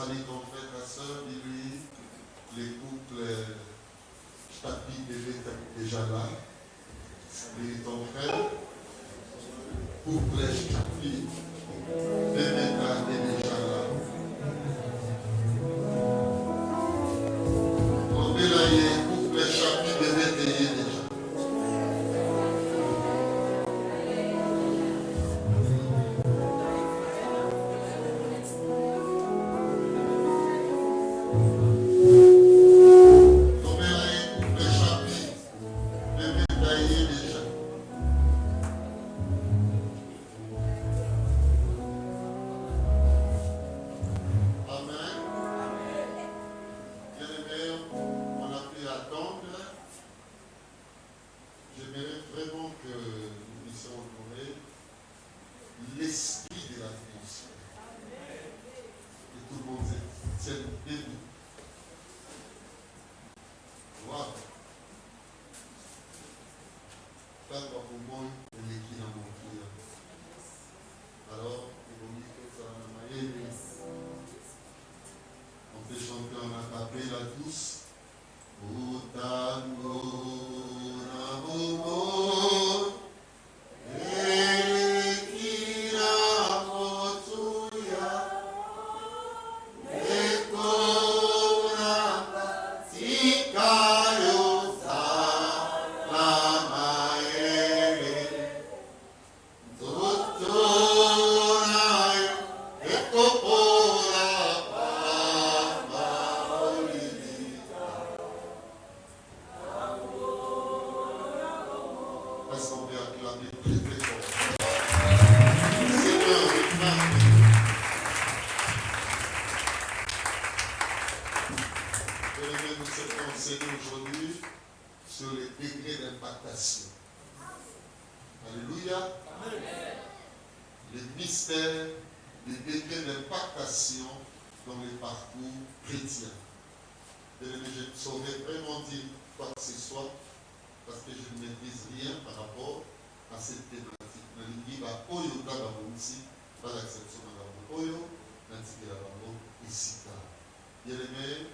Salut ton frère, ta soeur, dis-lui, les couples tapis bébé déjà là. Salut ton frère, couple tapis bébé déjà là. On est là, couple tapis bébé déjà.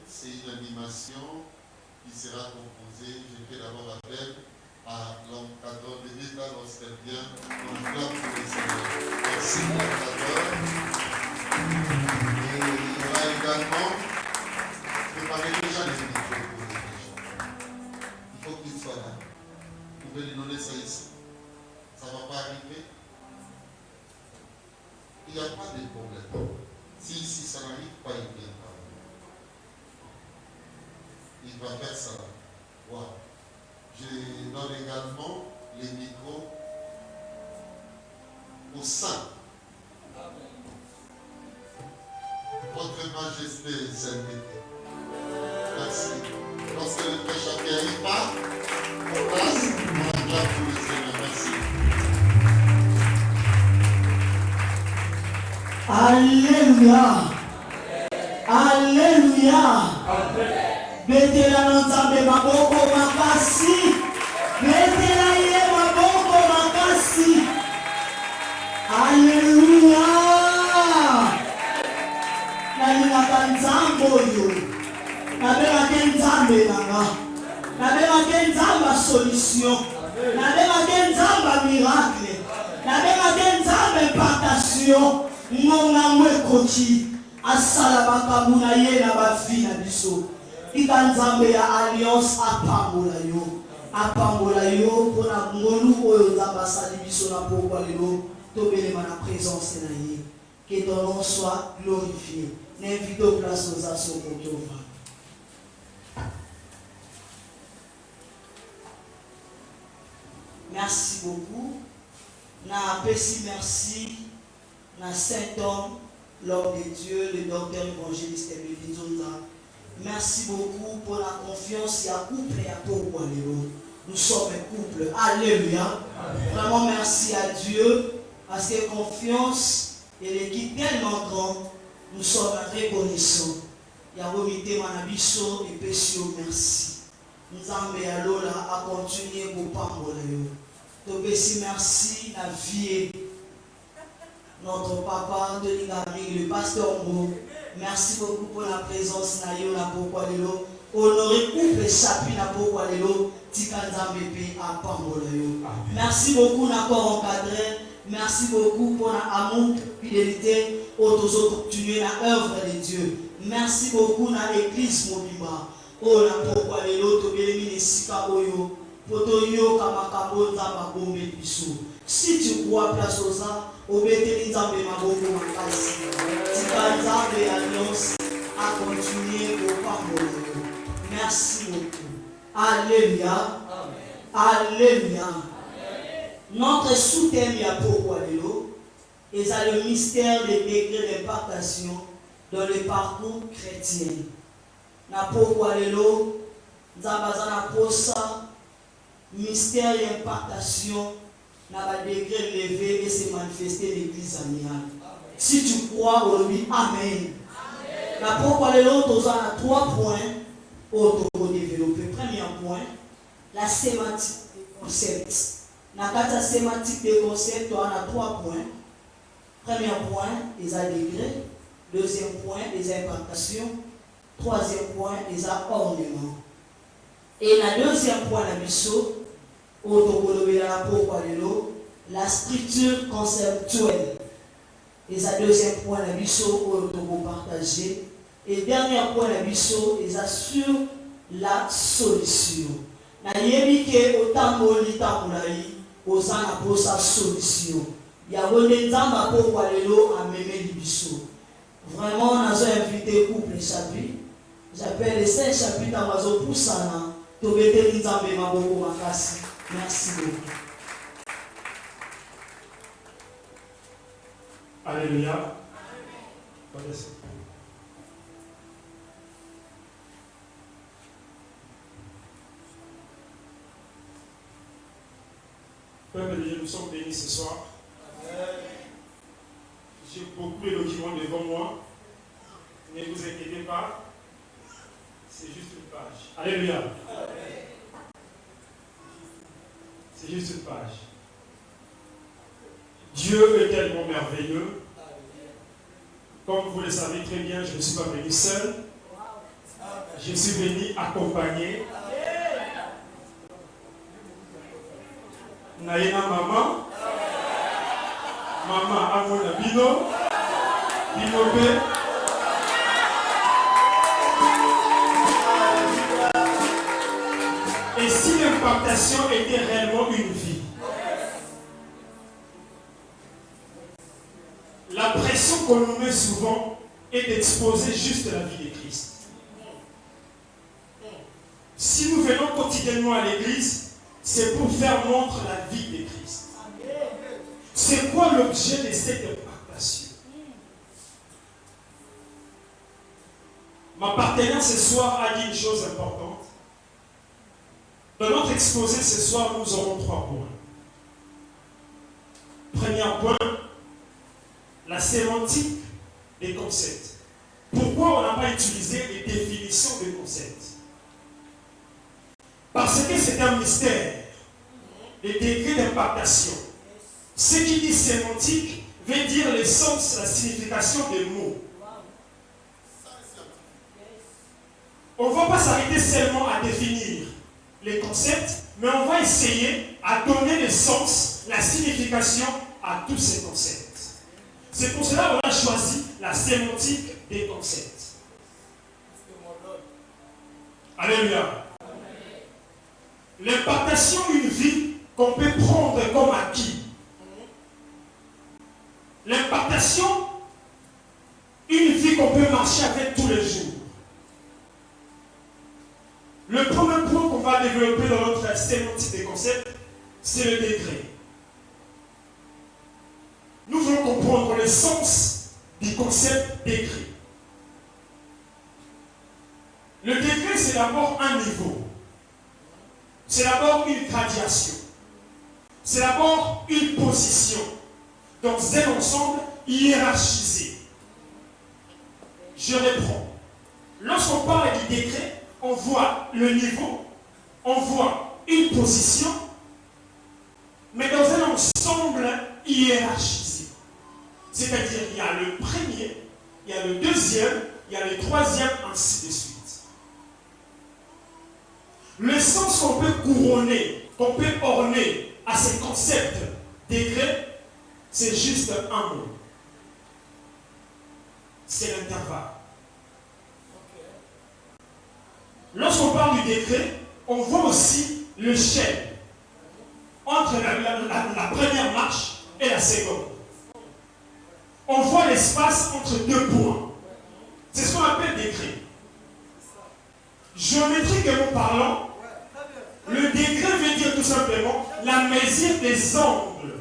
C'est une animation qui sera composée. Je fais d'abord appel à l'encadreur de l'État lorsqu'elle vient. On acclame pour les Seigneurs. Merci l'encadreur. Et il y aura également, préparez déjà les micros pour les gens. Il faut qu'ils soient là. Vous pouvez lui donner ça ici. Ça ne va pas arriver. Il n'y a pas de problème. Si ici ça n'arrive pas, il vient pas. Il va faire ça. Wow. Je donne également les micros au sein. Votre Majesté Sainte-Bété. Merci. Lorsque le prêche n'arrive pas, on passe, on acclame pour le Seigneur. Merci. Alléluia. Alléluia. Betela nzambe maboko makasi. Betela ye maboko makasi. Alléluia. Nalingaka nzambe oyo. Nabengaka nzambe nanga. Nabengaka nzambe solution. Nabengaka nzambe miracle. Nabengaka nzambe impactation. Ngonga mwekoti. Asala makamuna ye na bavi na biso. Ikanzambe ya alliance apambola yo pona ngolu oyo nzamba sali biso na pokwa lelo tobelema na présence na ye. Que ton nom soit glorifié. N'invite aux places aux assauts pour Tova. Merci beaucoup. Na pesi merci na saint homme, l'homme de Dieu, le docteur évangéliste Emeline Zonza. Merci beaucoup pour la confiance. Il y a couple et à pourquoi nous sommes un couple. Alléluia. Vraiment merci à Dieu parce que confiance et l'équipe tellement grande, nous sommes reconnaissants. Il y a vomité Manabiso et Pessio, merci. Nous avons Lola à continuer pour Pambola. Topesi merci la vie. Notre papa de Ligari, le pasteur Mo. Merci beaucoup pour la présence nayo na pourquoi lelo. Honoré couple chapi na pourquoi lelo. Tikanzambe pe à Pambolo yo. Merci beaucoup encore encadré. Merci beaucoup pour l'amour, fidélité, continuer la œuvre de Dieu. Merci beaucoup dans l'église Mobimba. Oh la pourquoi les autres bénémis sika oyo. Potoyo kamakambo nzamba bombe biso. Si tu crois place aux ça, obéter nzambe maboko makasi. Tika nzambe alliance à continuer au Pambolo. Merci beaucoup. Alléluia. Alléluia. Notre sous-thème il y a pourquoi et c'est le mystère des degrés d'impartation dans le parcours chrétien. Na pourquoi l'élo, Zabazana posa, mystère d'impartation, na degré levé et se manifester l'église amiale. Si tu crois, aujourd'hui, Amen. Na pourquoi l'élo, tu as 3 points pour développer. Premier point, la sémantique des concepts. Dans la sémantique des concepts, on a 3 points. Premier point, les degrés. Deuxième point, les implantations. Troisième point, les ornements. Et le deuxième point, la structure conceptuelle. Et le deuxième point, la partager. Et dernier point, les assure la solution. Na yebike otamboli tambulayi osana posa solution. Ya wone nzamba po kwa lelo ameme libiso. Vraiment nazo invité couple chapitre. J'appelle les 5 chapitres amazo pusana to bete nzambe maboko makasi. Merci beaucoup. Alléluia. Peuple de Dieu, nous sommes bénis ce soir. J'ai beaucoup de documents devant moi. Ne vous inquiétez pas. C'est juste une page. Alléluia. C'est juste une page. Dieu est tellement merveilleux. Comme vous le savez très bien, je ne suis pas venu seul. Je suis venu accompagné. Naïna maman, maman Amona Bino, Binobe. Et si l'impactation était réellement une vie, la pression qu'on nous met souvent est d'exposer juste la vie de Christ. Si nous venons quotidiennement à l'église, c'est pour faire montre la vie de Christ. C'est quoi l'objet de cette impactation? Ma partenaire ce soir a dit une chose importante. Dans notre exposé ce soir, nous aurons 3 points. Premier point, la sémantique des concepts. Pourquoi on n'a pas utilisé les définitions des concepts? Parce que c'est un mystère. Les degrés d'impactation. Ce qui dit sémantique veut dire le sens, la signification des mots. On ne va pas s'arrêter seulement à définir les concepts, mais on va essayer à donner le sens, la signification à tous ces concepts. C'est pour cela qu'on a choisi la sémantique des concepts. Alléluia. L'impactation d'une vie qu'on peut prendre comme acquis. L'impactation, une vie qu'on peut marcher avec tous les jours. Le premier point qu'on va développer dans notre sémantique des concepts, c'est le degré. Nous voulons comprendre le sens du concept degré. Le degré, c'est d'abord un niveau. C'est d'abord une gradation. C'est d'abord une position dans un ensemble hiérarchisé. Je reprends. Lorsqu'on parle du degré, on voit le niveau, on voit une position, mais dans un ensemble hiérarchisé. C'est-à-dire, il y a le premier, il y a le deuxième, il y a le troisième, ainsi de suite. Le sens qu'on peut couronner, qu'on peut orner à ces concepts décrets, c'est juste un mot. C'est l'intervalle. Lorsqu'on parle du décret, on voit aussi le chaîne entre la première marche et la seconde. On voit l'espace entre deux points. C'est ce qu'on appelle décret. Géométriquement parlant, le décret veut dire tout simplement la mesure des angles.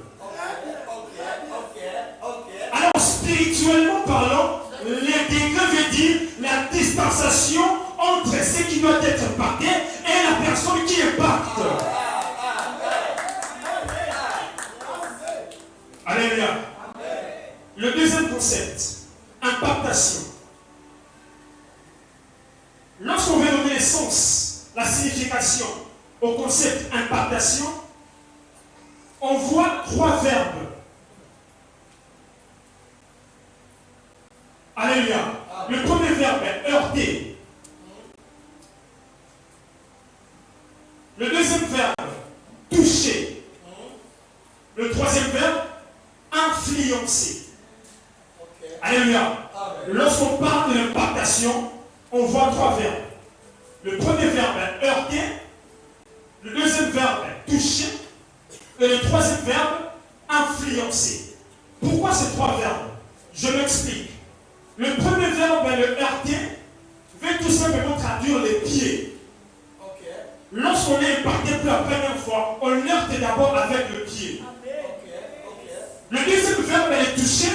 Alors spirituellement parlant, le décret veut dire la distanciation entre ce qui doit être impacté et la personne qui impacte. Alléluia. Le deuxième concept, impactation. Lorsqu'on veut donner le sens, la signification au concept impactation, on voit trois verbes. Alléluia. Le premier verbe est heurter. Le deuxième verbe, toucher. Le troisième verbe, influencer. Alléluia. Lorsqu'on parle de l'impactation, on voit trois verbes. Le premier verbe est heurter. Le deuxième verbe est toucher. Et le troisième verbe, influencer. Pourquoi ces trois verbes? Je m'explique. Le premier verbe est le heurter, veut tout simplement traduire les pieds. Lorsqu'on est impacté pour la première fois, on heurte d'abord avec le pied. Le deuxième verbe est le toucher,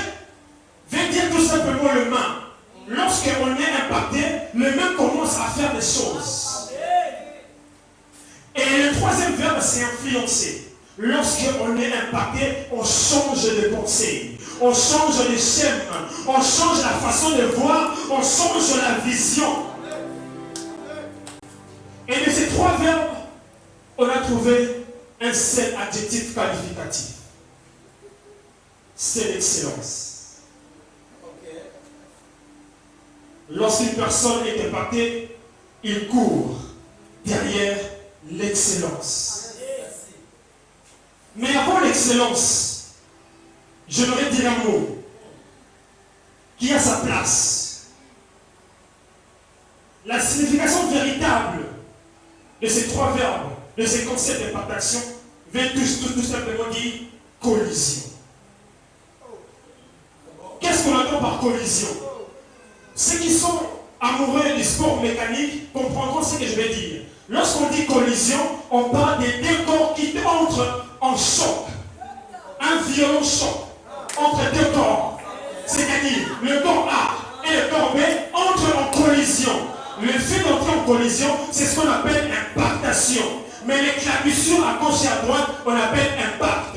veut dire tout simplement le main. Lorsqu'on est impacté, le main commence à faire des choses. Et le troisième verbe, c'est influencer. Lorsqu'on est impacté, on change de pensée, on change de schéma, on change la façon de voir, on change la vision. Et de ces trois verbes, on a trouvé un seul adjectif qualificatif. C'est l'excellence. Lorsqu'une personne est impactée, il court derrière l'excellence. Mais avant l'excellence, j'aimerais dire un mot qui a sa place. La signification véritable de ces trois verbes, de ces concepts d'impactation, veut tout simplement dire collision. Qu'est-ce qu'on entend par collision? Ceux qui sont amoureux du sport mécanique comprendront ce que je vais dire. Lorsqu'on dit collision, on parle des deux corps qui entrent en choc. Un violent choc entre deux corps. C'est-à-dire le corps A et le corps B entrent en collision. Le fait d'entrer en collision, c'est ce qu'on appelle impactation. Mais l'éclaboussure à gauche et à droite, on appelle impact.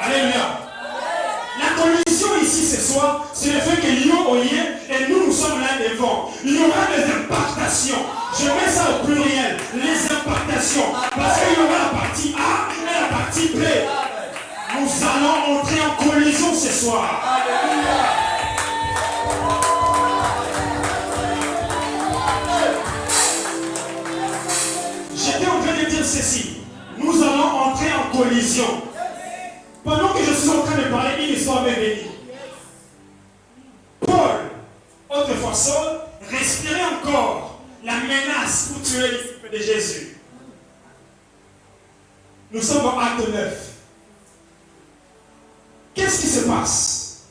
Alléluia. La collision ici ce soir, c'est le fait que Lyon Oye et nous sommes là devant. Il y aura des impactations. Je mets ça au pluriel, les impactations. Parce qu'il y aura la partie A et la partie B. Nous allons entrer en collision ce soir. J'étais en train de dire ceci. Nous allons entrer en collision. Pendant que je suis en train de parler, une histoire m'est venue. Paul, autrefois Saul, respirait encore la menace pour tuer les disciples de Jésus. Nous sommes en acte 9. Qu'est-ce qui se passe?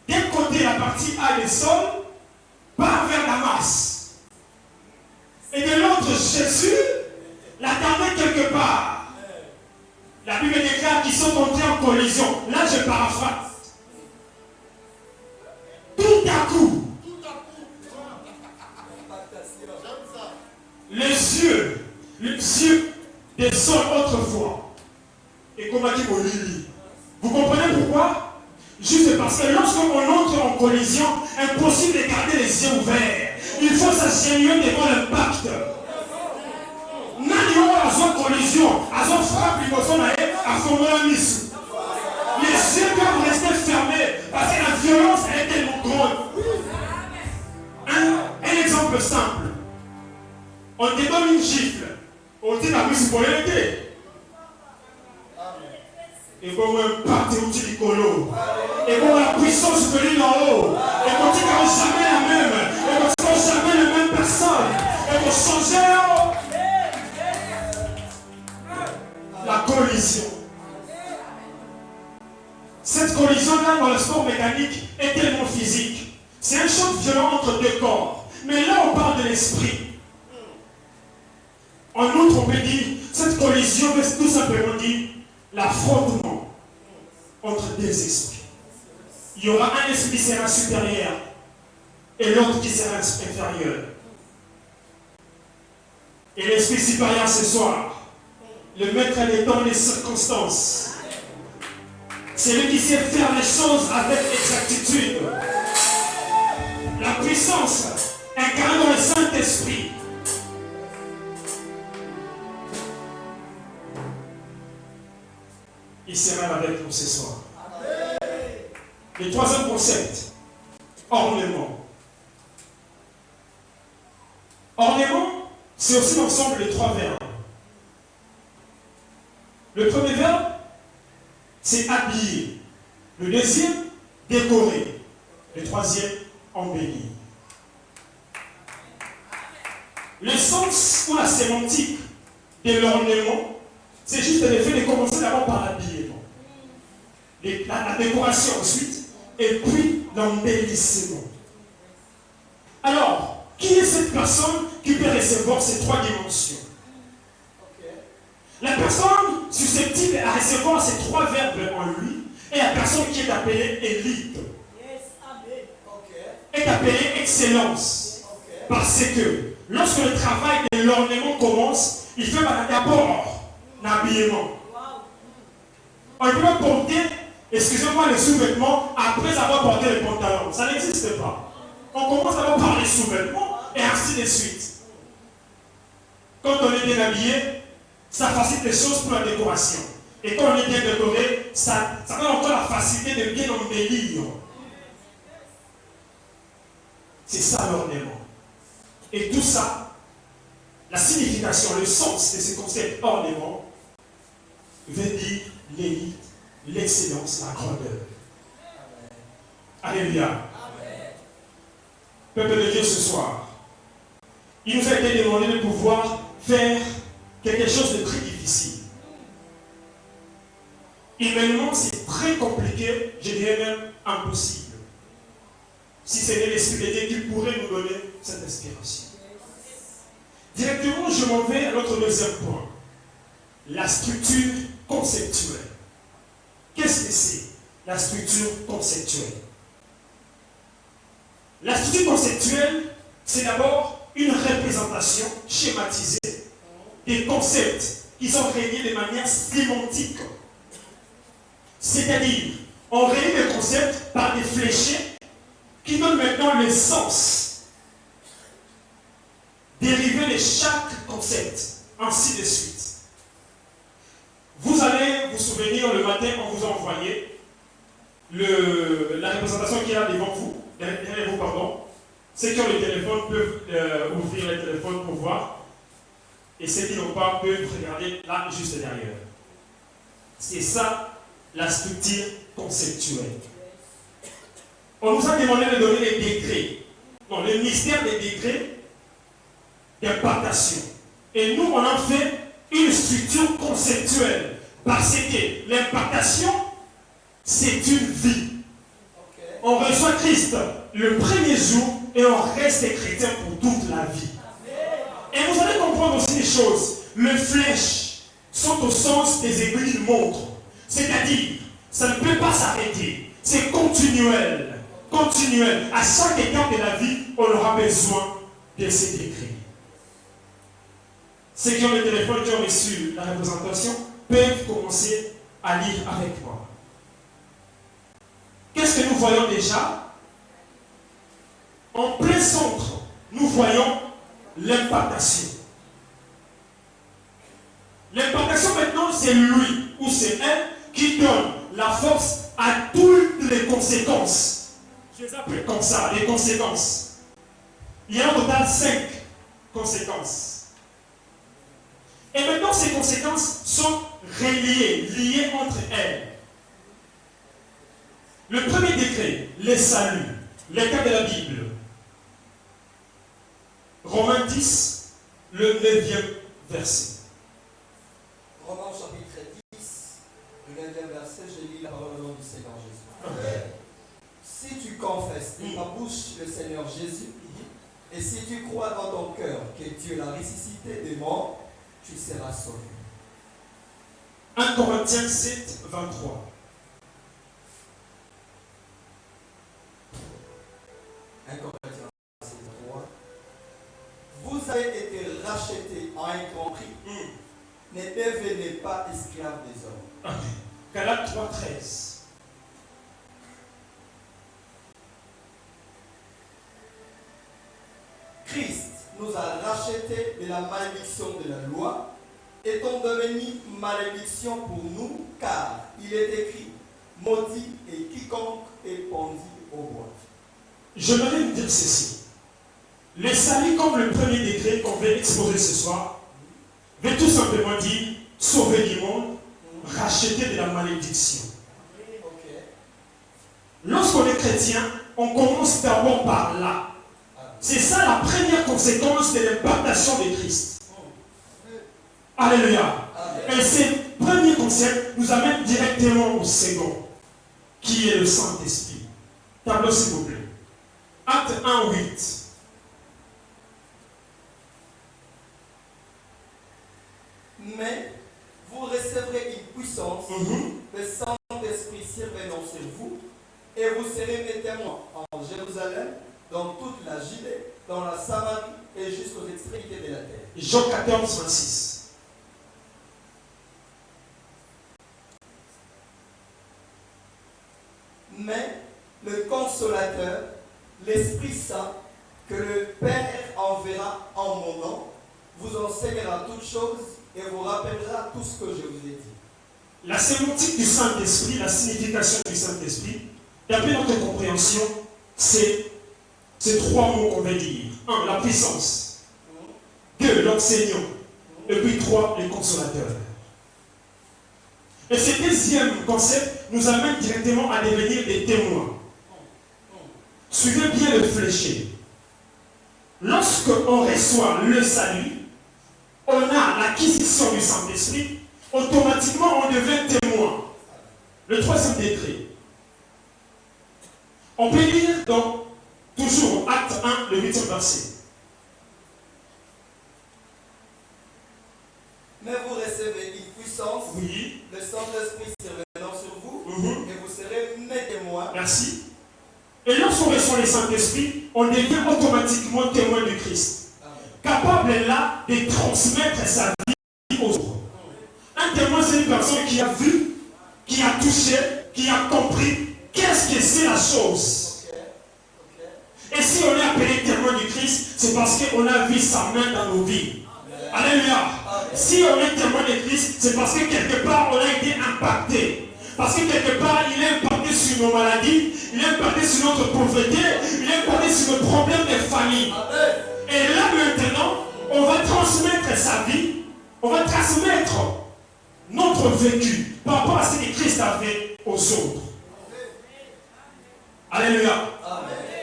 D'un côté, la partie A de Saul part vers Damas. Et de l'autre, Jésus l'attendait quelque part. La Bible déclare qu'ils sont entrés en collision. Là, je paraphrase. Tout à coup, les yeux des Saul autrefois, et comme a dit Molili. Vous comprenez pourquoi? Juste parce que lorsqu'on entre en collision, impossible de garder les yeux ouverts. Il faut s'agenouiller devant l'impact. Nani oyo collision, azo frappe liboso na ye, afongola misu. Les yeux pour l'aider. Et bon, partir où tu dis colo. Et bon, la puissance venue en haut. Et bon, tu ne jamais la même. Et bon, tu ne jamais la même personne. Et bon, changer la collision. Cette collision-là dans le sport mécanique est tellement physique. C'est un choc violent entre deux corps. Mais là, on parle de l'esprit. En outre, on peut dire, cette collision veut tout simplement dire l'affrontement entre deux esprits. Il y aura un esprit qui sera supérieur et l'autre qui sera inférieur. Et l'esprit supérieur ce soir, le maître des temps, les circonstances, c'est lui qui sait faire les choses avec exactitude. La puissance incarnée dans le Saint-Esprit. Il sera avec nous ce soir. Le troisième concept, ornement. Ornement, c'est aussi l'ensemble des trois verbes. Le premier verbe, c'est habiller. Le deuxième, décorer. Le troisième, embellir. Le sens ou la sémantique de l'ornement, c'est juste le fait de commencer d'abord par l'habillement. La décoration ensuite, et puis l'embellissement. Alors, qui est cette personne qui peut recevoir ces trois dimensions? La personne susceptible à recevoir ces trois verbes en lui est la personne qui est appelée élite. Est appelée excellence. Parce que lorsque le travail de l'ornement commence, il fait d'abord l'habillement. On ne peut pas porter, excusez-moi, les sous-vêtements après avoir porté les pantalons. Ça n'existe pas. On commence d'abord par les sous-vêtements et ainsi de suite. Quand on est bien habillé, ça facilite les choses pour la décoration. Et quand on est bien décoré, ça donne encore la facilité de bien embellir. C'est ça l'ornement. Et tout ça, la signification, le sens de ce concept ornement veut dire l'élite, l'excellence, la grandeur. Alléluia. Amen. Peuple de Dieu ce soir, il nous a été demandé de pouvoir faire quelque chose de très difficile. Humainement, c'est très compliqué, je dirais même impossible. Si c'était l'Esprit de Dieu qui pourrait nous donner cette inspiration. Directement, je m'en vais à notre deuxième point. La structure conceptuelle. Qu'est-ce que c'est, la structure conceptuelle? La structure conceptuelle, c'est d'abord une représentation schématisée des concepts qui sont réunis de manière sémantique. C'est-à-dire, on réunit les concepts par des fléchés qui donnent maintenant le sens dérivé de chaque concept, ainsi de suite. Vous allez vous souvenir, le matin, on vous a envoyé la représentation qu'il y a devant vous, derrière vous, pardon. Ceux qui ont le téléphone peuvent ouvrir le téléphone pour voir. Et ceux qui n'ont pas peuvent regarder là, juste derrière. C'est ça, la structure conceptuelle. On nous a demandé de donner les degrés. Non, le mystère des degrés d'impactation. Et nous, on a fait une structure conceptuelle. Parce que l'impactation, c'est une vie. On reçoit Christ le premier jour et on reste chrétien pour toute la vie. Et vous allez comprendre aussi des choses. Les flèches sont au sens des aiguilles d'une montre. C'est-à-dire, ça ne peut pas s'arrêter. C'est continuel. Continuel. À chaque étape de la vie, on aura besoin de ces décrets. Ceux qui ont le téléphone, qui ont reçu la représentation, peuvent commencer à lire avec moi. Qu'est-ce que nous voyons déjà? En plein centre, nous voyons l'impactation. L'impactation maintenant, c'est lui ou c'est elle qui donne la force à toutes les conséquences. Je les appelle comme ça, les conséquences. Il y a en total 5 conséquences. Et maintenant, ces conséquences sont reliées, liées entre elles. Le premier décret, les saluts, les cas de la Bible. Romains 10, le 9e verset. Romains chapitre 10, le 9e verset, je lis la parole au nom du Seigneur Jésus. Si tu confesses de ta bouche le Seigneur Jésus, et si tu crois dans ton cœur que Dieu l'a ressuscité des morts, tu seras sauvé. 1 Corinthiens 7, 23. 1 Corinthiens 7, 23. Vous avez été rachetés en un grand prix. Ne devenez pas esclaves des hommes. Amen. Galates 3, 13. Christ nous a rachetés de la malédiction de la loi, étant devenu malédiction pour nous, car il est écrit, maudit et quiconque est pendu au bois. J'aimerais vous dire ceci. Le salut, comme le premier décret qu'on veut exposer ce soir, veut tout simplement dire sauver du monde, racheter de la malédiction. Lorsqu'on est chrétien, on commence d'abord par là. C'est ça la première conséquence de l'implantation de Christ. Alléluia. Et ce premier concept nous amène directement au second, qui est le Saint-Esprit. Tableau s'il vous plaît. Acte 1, 8. Mais vous recevrez une puissance, le Saint-Esprit survenant sur vous, et vous serez mes témoins en Jérusalem, dans toute la Judée, dans la Samarie et jusqu'aux extrémités de la terre. Jean 14, 26. Mais le Consolateur, l'Esprit Saint, que le Père enverra en mon nom, vous enseignera toutes choses et vous rappellera tout ce que je vous ai dit. La sémantique du Saint-Esprit, la signification du Saint-Esprit, d'après notre compréhension, c'est ces trois mots qu'on va dire. 1, la puissance. 2, l'enseignant. Et puis 3, le consolateur. Et ce deuxième concept nous amène directement à devenir des témoins. Suivez bien le fléché. Lorsqu'on reçoit le salut, on a l'acquisition du Saint-Esprit, automatiquement on devient témoin. Le troisième décret. On peut lire dans toujours acte 1, le 8e verset. Mais vous recevez une puissance, Oui. le Saint-Esprit survenant sur vous, et vous serez mes témoins. Merci. Et lorsqu'on reçoit le Saint-Esprit, on devient automatiquement témoin de Christ. Amen. Capable là de transmettre sa vie aux autres. Un témoin, c'est une personne qui a vu, qui a touché, qui a compris qu'est-ce que c'est la chose. Et si on est appelé témoin du Christ, c'est parce qu'on a vu sa main dans nos vies. Alléluia. Si on est témoin de Christ, c'est parce que quelque part on a été impacté. Parce que quelque part il est impacté sur nos maladies, il est impacté sur notre pauvreté, il est impacté sur nos problèmes de famille. Et là maintenant, on va transmettre sa vie, on va transmettre notre vécu par rapport à ce que Christ a fait aux autres. Alléluia.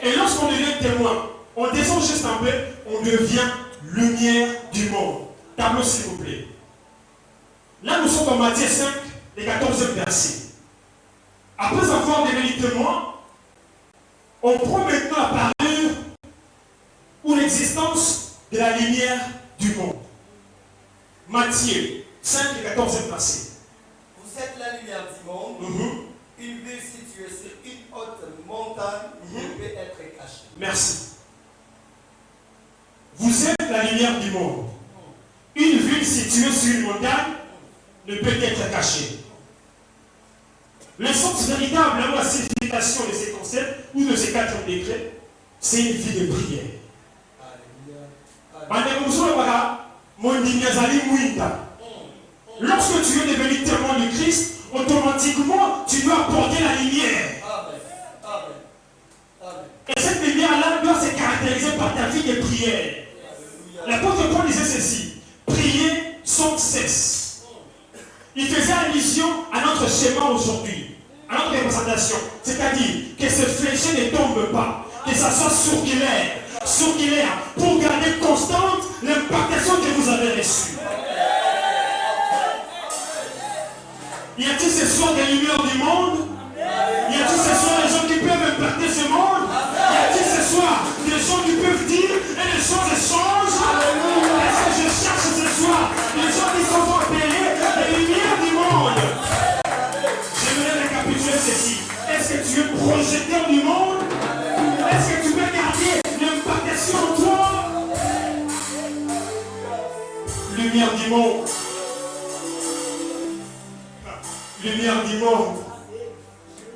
Et lorsqu'on devient témoin, on descend juste un peu, on devient lumière du monde. Tableau s'il vous plaît. Là nous sommes dans Matthieu 5, le 14e verset. Après avoir devenu témoin, on prend maintenant la parure ou l'existence de la lumière du monde. Matthieu 5, le 14e verset. Vous êtes la lumière du monde. Une ville située sur une haute montagne ne peut être cachée. Merci. Vous êtes la lumière du monde. Une ville située sur une montagne ne peut être cachée. Le sens véritable ou la signification de ces concepts ou de ces 4 décrets, c'est une vie de prière. Lorsque tu es devenu témoin du Christ, automatiquement tu dois apporter la lumière. Et cette lumière-là doit se caractériser par ta vie de prière. L'apôtre Paul disait ceci: priez sans cesse. Il faisait allusion à notre schéma aujourd'hui, à notre représentation. C'est-à-dire que ce fléché ne tombe pas, que ça soit circulaire, pour garder constante l'impactation que vous avez reçue. Y a-t-il ce soir des lumières du monde? Y a-t-il ce soir des gens qui peuvent impacter ce monde? Y a-t-il ce soir des gens qui peuvent dire et les choses changent? Est-ce que je cherche ce soir des gens qui sont appelés les lumières du monde? J'aimerais récapituler ceci. Est-ce que tu es projecteur du monde? Est-ce que tu peux garder l'impactation en toi? Lumière du monde. Lumière du monde.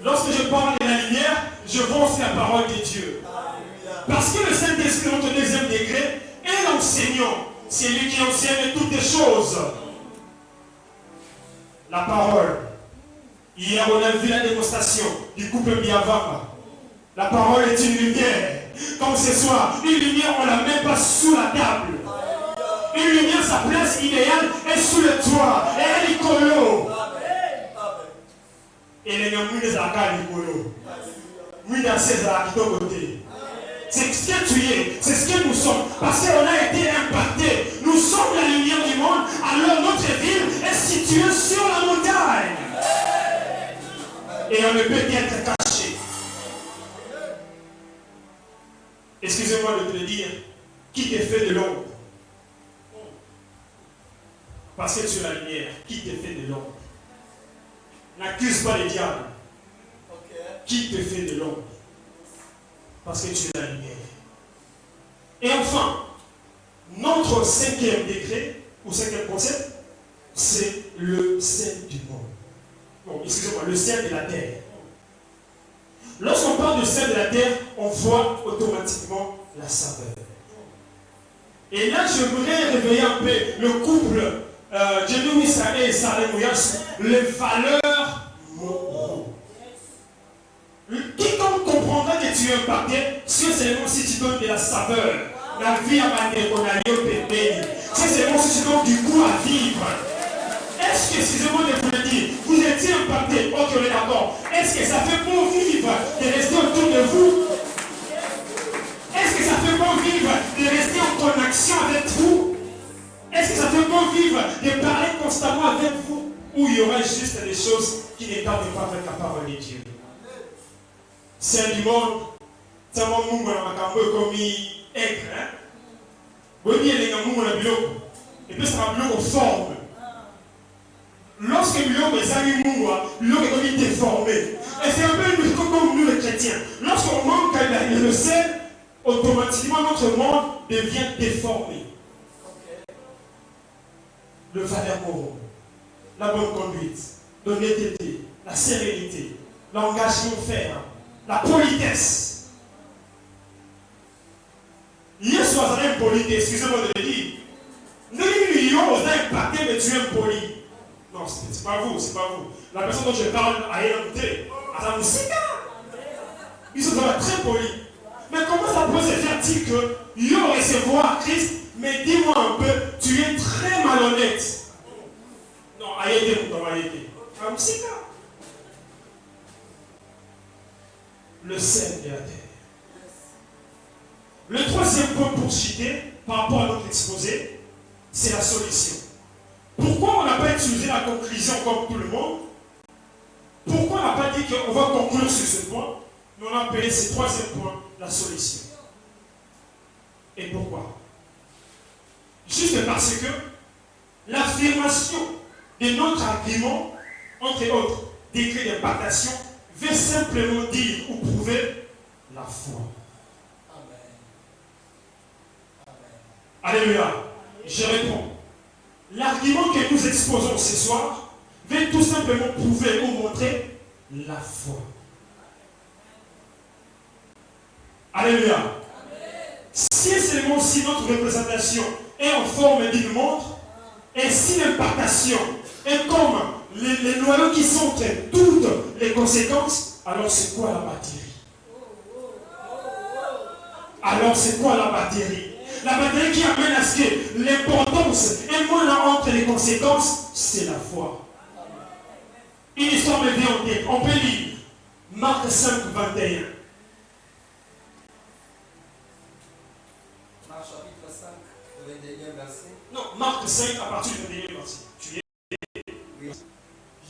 Lorsque je parle de la lumière, je vois aussi la parole de Dieu. Parce que le Saint-Esprit, notre deuxième degré, est l'enseignant. C'est lui qui enseigne toutes les choses. La parole. Hier, on a vu la démonstration du couple Biavama. La parole est une lumière. Comme ce soir, une lumière, on ne la met pas sous la table. Une lumière, sa place idéale est sous le toit. Et elle est colo. Et les gens des arcades écolo. Oui, dans ces arcades côté. C'est ce que tu es, c'est ce que nous sommes. Parce qu'on a été impactés. Nous sommes la lumière du monde. Alors notre ville est située sur la montagne. Et on ne peut être caché. Excusez-moi de te le dire. Qui te fait de l'ombre? Parce que tu es la lumière. Qui te fait de l'ombre? N'accuse pas le diable. Qui te fait de l'ombre? Parce que tu es la lumière. Et enfin, notre cinquième degré, ou cinquième concept, c'est le sel du monde. Bon, excusez-moi, le sel de la terre. Lorsqu'on parle de sel de la terre, on voit automatiquement la saveur. Et là, je voudrais réveiller un peu le couple Jérémie Saré et Saré Mouyas, les valeurs moraux. Quiconque comprendra que tu es impacté, c'est seulement si tu donnes de la saveur. La vie à manier qu'on a eu au bébé. C'est seulement si tu donnes du goût à vivre. Est-ce que, excusez-moi de vous le dire, vous étiez impacté? Ok, on est d'accord. Est-ce que ça fait bon vivre de rester autour de vous? Est-ce que ça fait bon vivre de rester en connexion avec vous? Est-ce que ça fait bon vivre de parler constamment avec vous? Ou il y aurait juste des choses qui n'étaient pas avec la parole de Dieu? C'est du monde, ça va mourir à comme aigre. Vous voyez, les gens mourir à bloc. Et puis ça va bloquer aux formes. Lorsque l'homme est allé mourir, l'homme est comme déformé. Et c'est un peu comme nous les chrétiens. Lorsqu'on manque le sel, automatiquement notre monde devient déformé. Le valeur moraux, la bonne conduite, l'honnêteté, la sérénité, l'engagement ferme, la politesse. Hier soir, vous avez impolité, excusez-moi de le dire. Nous, vous avez impacté, mais tu es impoli. Non, c'est pas vous, c'est pas vous. La personne dont je parle a écouté. À la ils sont très polis. Mais comment ça peut se faire-t-il que yo recevoir Christ, mais dis-moi un peu, tu es très malhonnête. Non, aïe, mon aïe. Le sel de la terre. Le troisième point pour citer, par rapport à notre exposé, c'est la solution. Pourquoi on n'a pas utilisé la conclusion comme tout le monde? Pourquoi on n'a pas dit qu'on va conclure sur ce point? Mais on a appelé ce troisième point la solution. Et pourquoi? Juste parce que l'affirmation de notre argument, entre autres décret d'impactation, veut simplement dire ou prouver la foi. Amen. Alléluia. Je réponds. L'argument que nous exposons ce soir veut tout simplement prouver ou montrer la foi. Alléluia. Si seulement si notre représentation est en forme d'une montre, et si l'impactation est comme les noyaux qui sont toutes les conséquences, alors c'est quoi la batterie? Alors c'est quoi la batterie? La batterie qui amène à ce que l'importance est moi là entre les conséquences, c'est la foi. Une histoire me vient en tête. On peut lire Marc 5, 21. Marc chapitre 5, le 21e verset. Non, Marc 5 à partir du 21e verset. Tu es. Oui.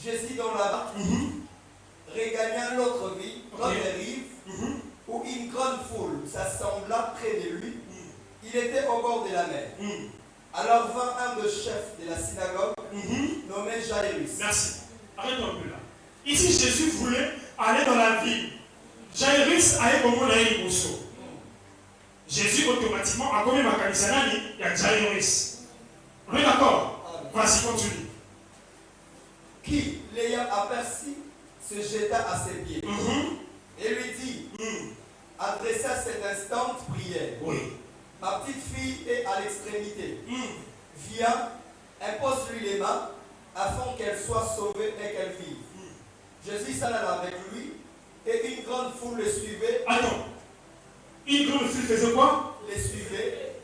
Jésus dans la barque regagna l'autre rive, où une grande foule s'assembla près de lui. Il était au bord de la mer. Alors vint un des chefs de la synagogue, nommé Jairus. Merci. Arrête-toi un peu là. Ici, Jésus voulait aller dans la ville. Jairus a eu comme un Bosso. Jésus, automatiquement, a commis ma camisanani, il y a Jairus. On est d'accord? Vas-y, continue. Qui, l'ayant aperçu, se jeta à ses pieds et lui dit, adressa cette instante prière. Oui. Ma petite fille est à l'extrémité. Viens, impose-lui les mains, afin qu'elle soit sauvée et qu'elle vive. Jésus s'en alla avec lui, et une grande foule le suivait. Attends. Une grande foule faisait quoi? Les suivait.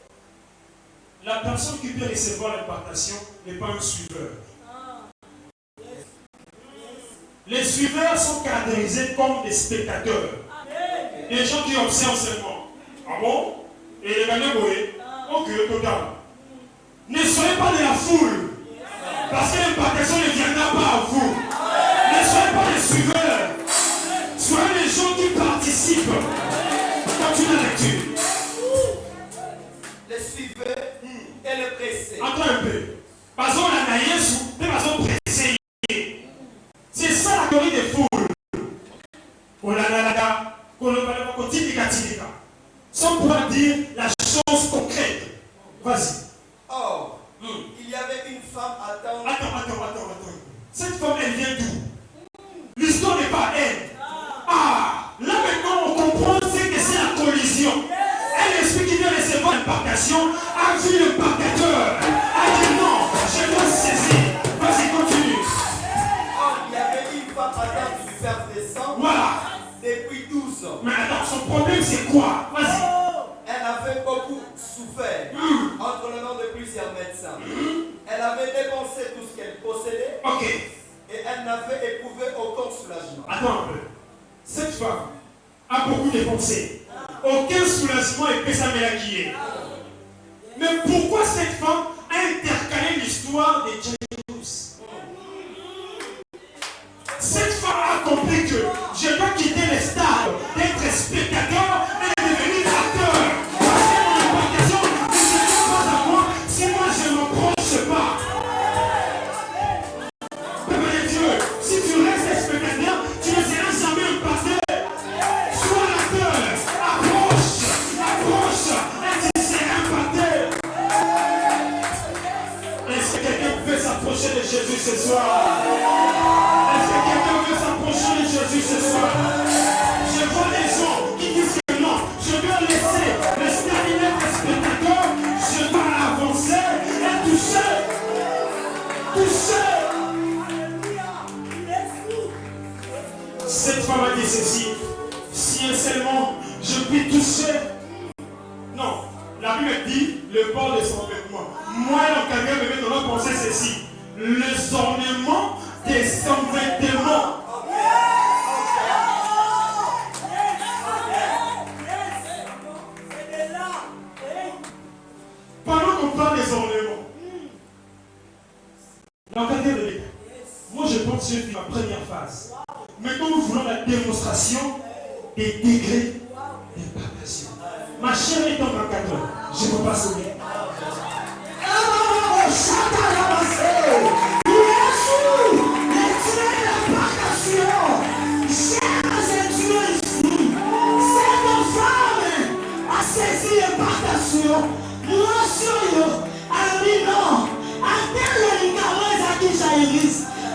La personne qui peut recevoir l'impartation n'est pas un suiveur. Les suiveurs sont caractérisés comme des spectateurs. Des gens qui observent seulement. Ah bon? Et les gagnants, ok, total. Ne soyez pas de la foule. Parce que l'impartation ne viendra pas à vous. Ne soyez pas des suiveurs. Soyez les gens qui participent. Continue la lecture. Les suivait et les pressait. Attends un peu. Parce qu'on a naïe sous, mais parce qu'on pressé. C'est ça la théorie des foules. On a la sans pouvoir dire la chose concrète. Vas-y. Or, il y avait une femme attendre. Attends. Cette femme, elle vient d'où? L'histoire n'est pas elle. Ah, là maintenant on comprend ce que c'est la collision. Elle explique qu'il vient recevoir l'impartation, a vu l'impartateur, a dit non, je dois saisir. Vas-y, continue. Or, il y avait une femme atteinte du fer descend. Voilà. Depuis 12 ans. Mais attends, son problème c'est quoi? Vas-y. Elle avait beaucoup souffert entre les mains de plusieurs médecins. Elle avait dépensé tout ce qu'elle possédait. Ok. Et elle n'avait éprouvé aucun soulagement. Attends un peu. Cette femme a beaucoup dépensé. Aucun soulagement et pesa melakié. Mais pourquoi cette femme a intercalé l'histoire de Jairus? Cette femme a compris que je dois quitter les stades d'être spectateur et devenir acteur. Parce que mon implication ne se pas à moi si moi je ne m'approche pas. Peuple de Dieu, si tu restes spectateur, tu ne seras jamais impacté. Sois l'acteur, approche, et tu seras impacté. Est-ce que quelqu'un peut s'approcher de Jésus ce soir? Est-ce que quelqu'un veut s'approcher de Jésus ce soir? Je vois des gens qui disent que non, je dois laisser le stade d'être spectateur, je dois avancer et toucher. Cette femme a dit ceci, si seulement je puis toucher. Non, la Bible dit le bord de son vêtement. Moi, l'encadreur me met dans penser ceci, les ornements de son vêtement. Pendant qu'on parle des ornements, l'encadreur de l'État, moi je pense que c'est ma première phase. Maintenant nous voulons la démonstration des degrés d'impactation. Ma chère est en encadreur, je ne peux pas sauver.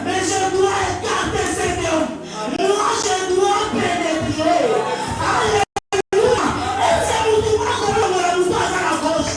Mais je dois écarter cet homme. Moi, je dois pénétrer. Alléluia. Et c'est nous qui va comme le mouton à la gauche.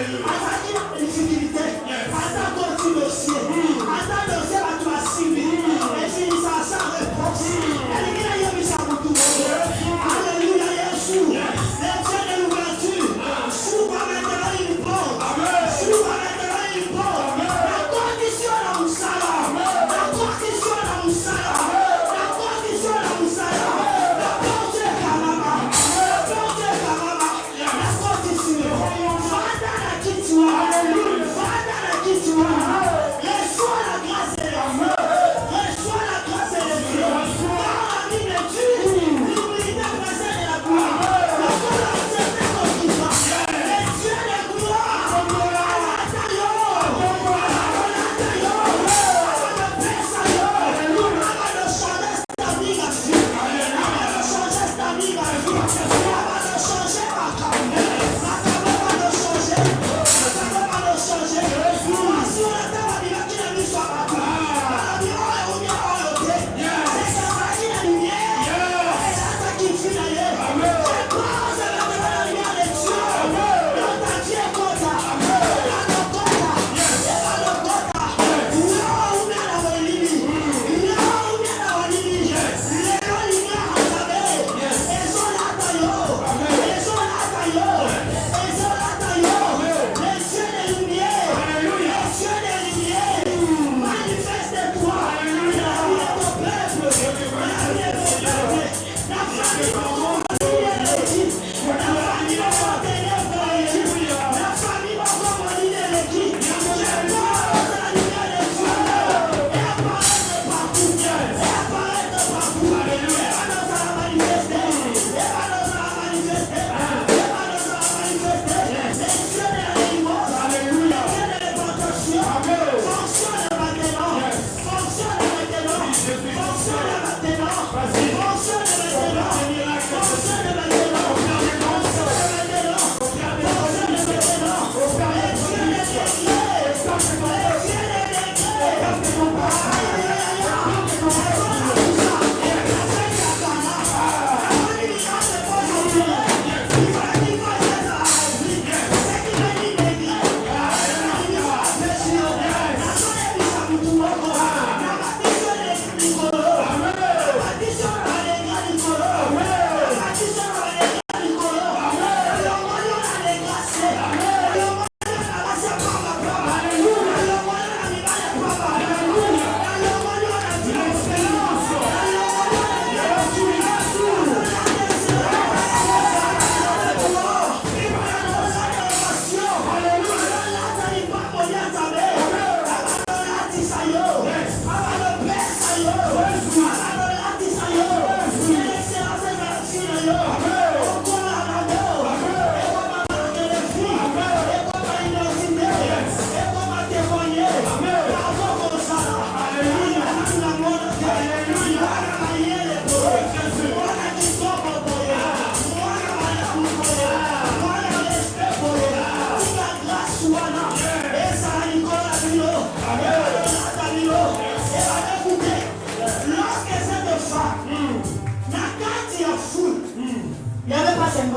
Hallelujah.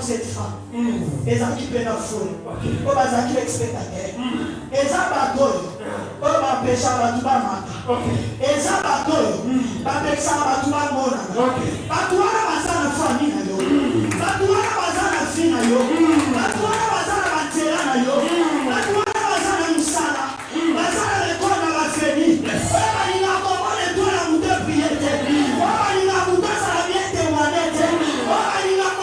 cette femme. Et ça qui peut la foule. On va qui spectateur. Et ça bateau. On va pêcher à tout bas. Et ça bateau. Va pêcher à tout bas mona. Bateau à la famille. Bateau à la fille. Bateau à la matera. Bateau à la musala. Bateau à l'école à la famille. Il a commandé tout la montée prière. Il a monté ça la bien témoigner. Il a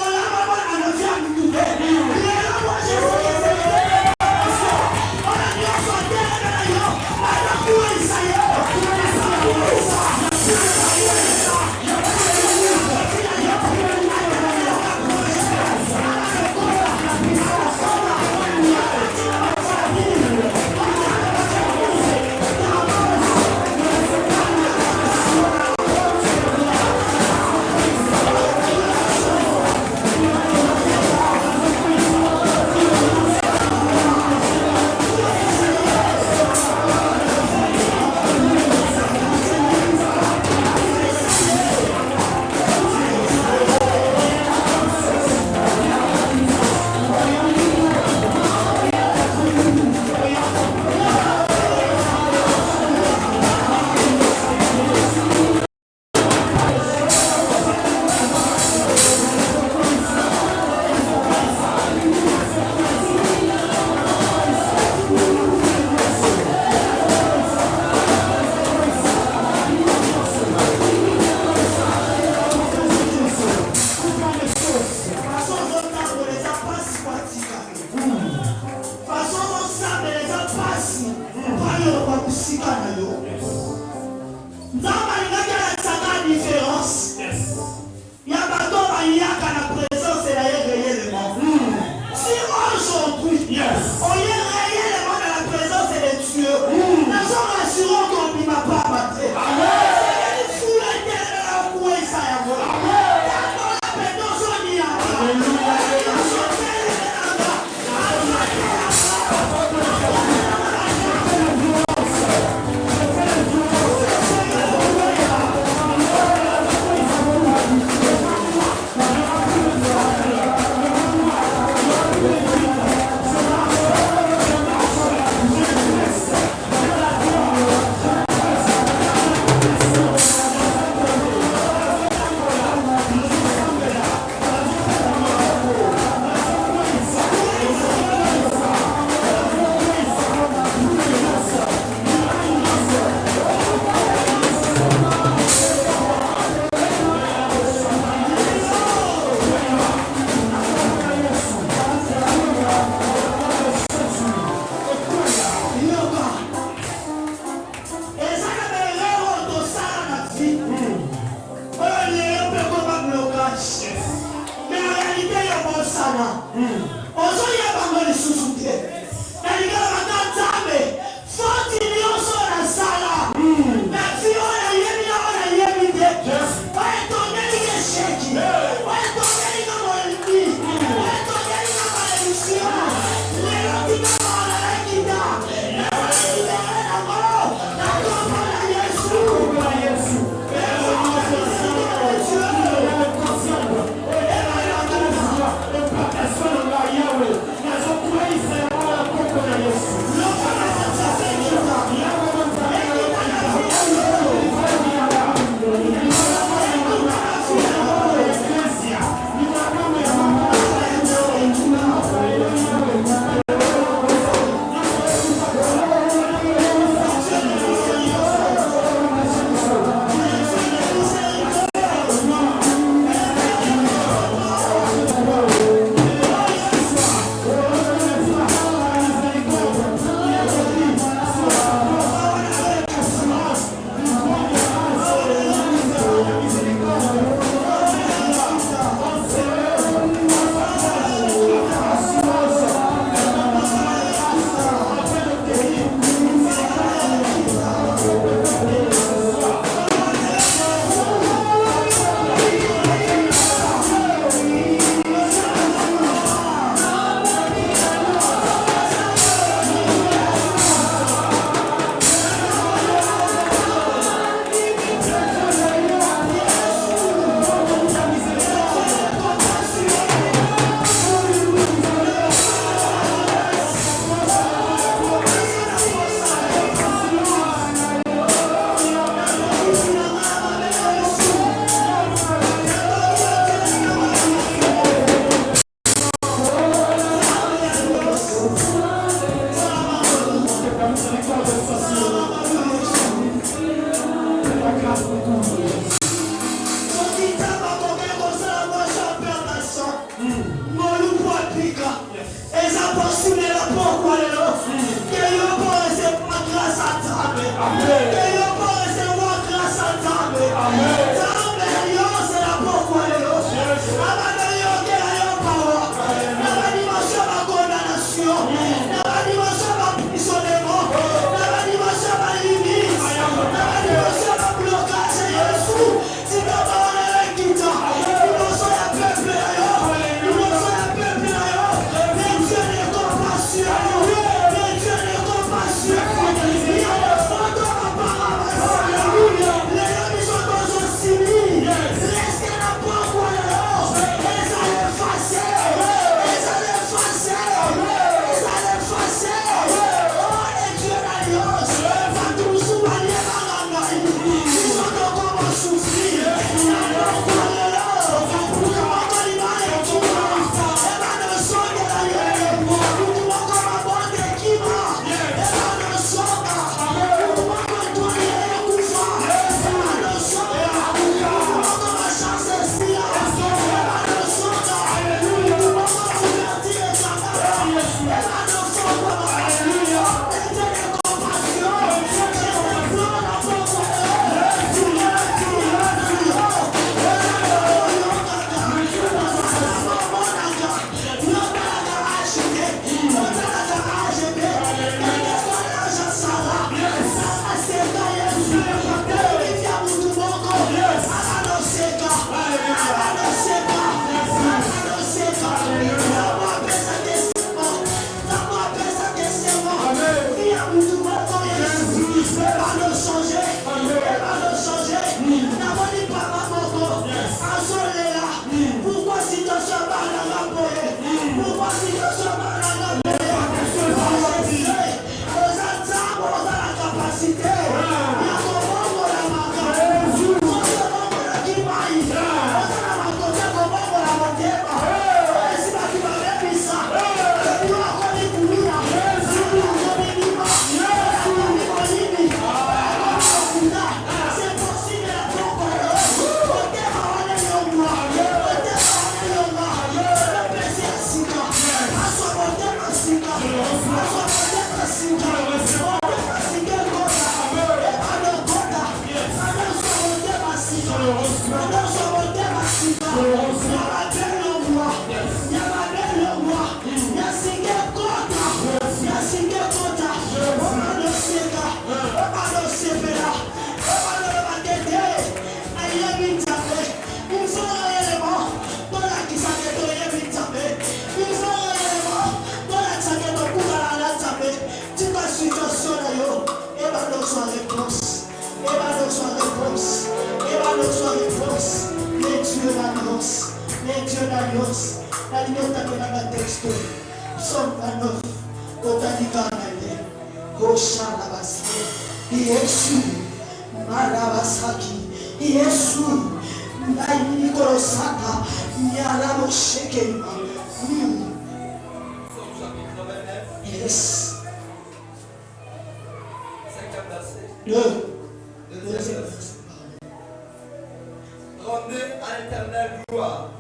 Rendez à l'Éternel gloire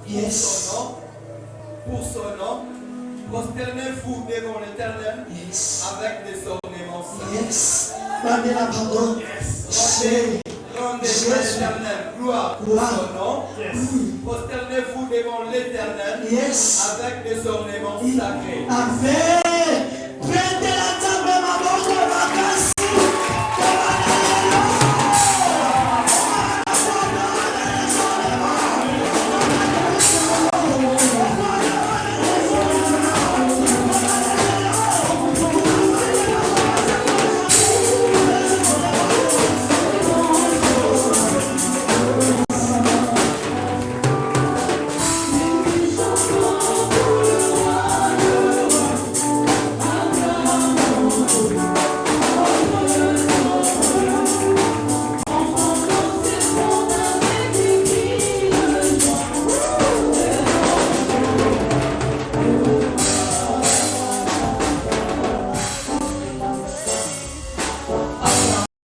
pour son nom. Prosternez-vous devant l'Éternel avec des ornements saints. Rendez à l'Éternel gloire pour son nom. Prosternez-vous devant l'Éternel avec des ornements sacrés. Amen.